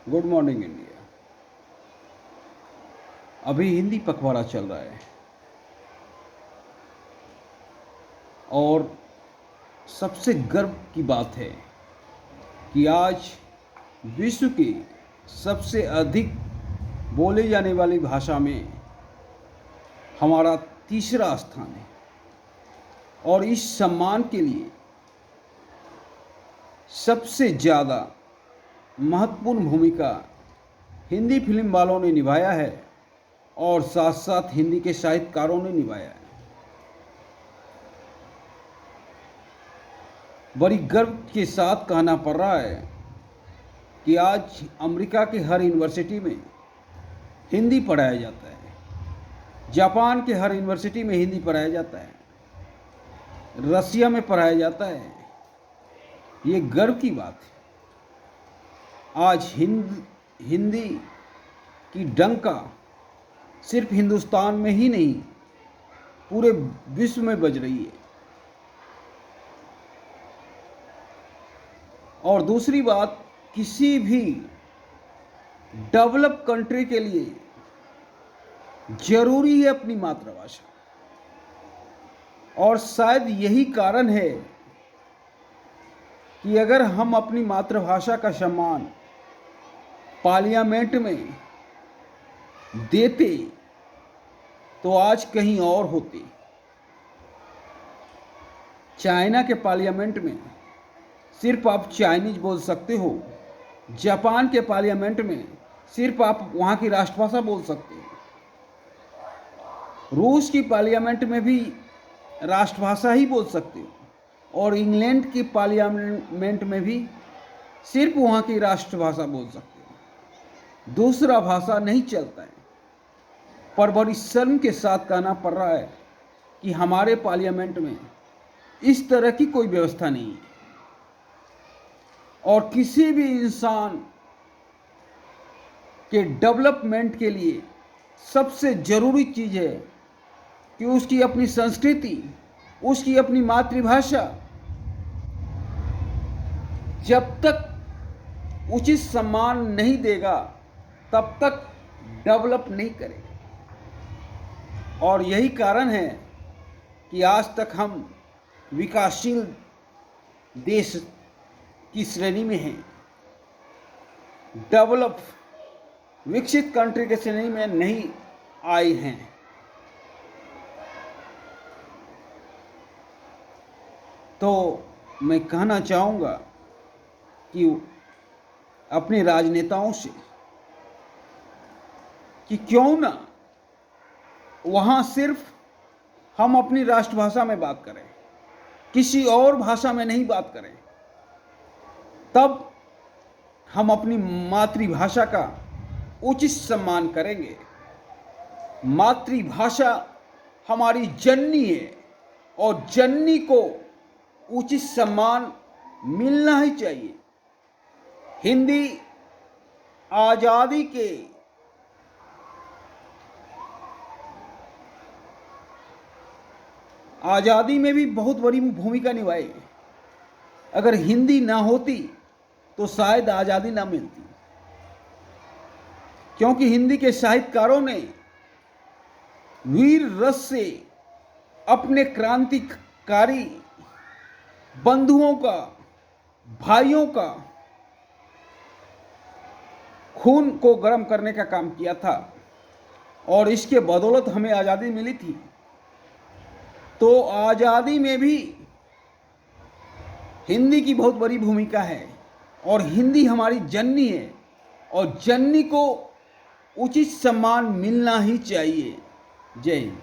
Good morning India. अभी हिंदी पखवाड़ा चल रहा है और सबसे गर्व की बात है कि आज विश्व की सबसे अधिक बोले जाने वाली भाषा में हमारा तीसरा स्थान है और इस सम्मान के लिए सबसे ज़्यादा महत्वपूर्ण भूमिका हिंदी फिल्म वालों ने निभाया है और साथ साथ हिंदी के साहित्यकारों ने निभाया है। बड़ी गर्व के साथ कहना पड़ रहा है कि आज अमेरिका के हर यूनिवर्सिटी में हिंदी पढ़ाया जाता है, जापान के हर यूनिवर्सिटी में हिंदी पढ़ाया जाता है, रसिया में पढ़ाया जाता है। ये गर्व की बात है। आज हिंदी की डंका सिर्फ हिंदुस्तान में ही नहीं पूरे विश्व में बज रही है। और दूसरी बात, किसी भी डेवलप कंट्री के लिए जरूरी है अपनी मातृभाषा और शायद यही कारण है कि अगर हम अपनी मातृभाषा का सम्मान पार्लियामेंट में देते तो आज कहीं और होते। चाइना के पार्लियामेंट में सिर्फ आप चाइनीज बोल सकते हो, जापान के पार्लियामेंट में सिर्फ आप वहाँ की राष्ट्रभाषा बोल सकते हो, रूस की पार्लियामेंट में भी राष्ट्रभाषा ही बोल सकते हो और इंग्लैंड की पार्लियामेंट में भी सिर्फ वहाँ की राष्ट्रभाषा बोल सकते हो, दूसरा भाषा नहीं चलता है। पर बड़ी शर्म के साथ कहना पड़ रहा है कि हमारे पार्लियामेंट में इस तरह की कोई व्यवस्था नहीं है और किसी भी इंसान के डेवलपमेंट के लिए सबसे ज़रूरी चीज़ है कि उसकी अपनी संस्कृति, उसकी अपनी मातृभाषा जब तक उचित सम्मान नहीं देगा तब तक डेवलप नहीं करेगा। और यही कारण है कि आज तक हम विकासशील देश की श्रेणी में हैं, डेवलप विकसित कंट्री के श्रेणी में नहीं आए हैं। तो मैं कहना चाहूँगा कि अपने राजनेताओं से कि क्यों ना वहाँ सिर्फ हम अपनी राष्ट्रभाषा में बात करें, किसी और भाषा में नहीं बात करें, तब हम अपनी मातृभाषा का उचित सम्मान करेंगे। मातृभाषा हमारी जननी है और जननी को उचित सम्मान मिलना ही चाहिए। हिंदी आज़ादी में भी बहुत बड़ी भूमिका निभाई। अगर हिंदी ना होती तो शायद आज़ादी ना मिलती, क्योंकि हिंदी के साहित्यकारों ने वीर रस से अपने क्रांतिकारी बंधुओं का, भाइयों का खून को गर्म करने का काम किया था और इसके बदौलत हमें आज़ादी मिली थी। तो आज़ादी में भी हिंदी की बहुत बड़ी भूमिका है और हिंदी हमारी जननी है और जननी को उचित सम्मान मिलना ही चाहिए। जय हिंद।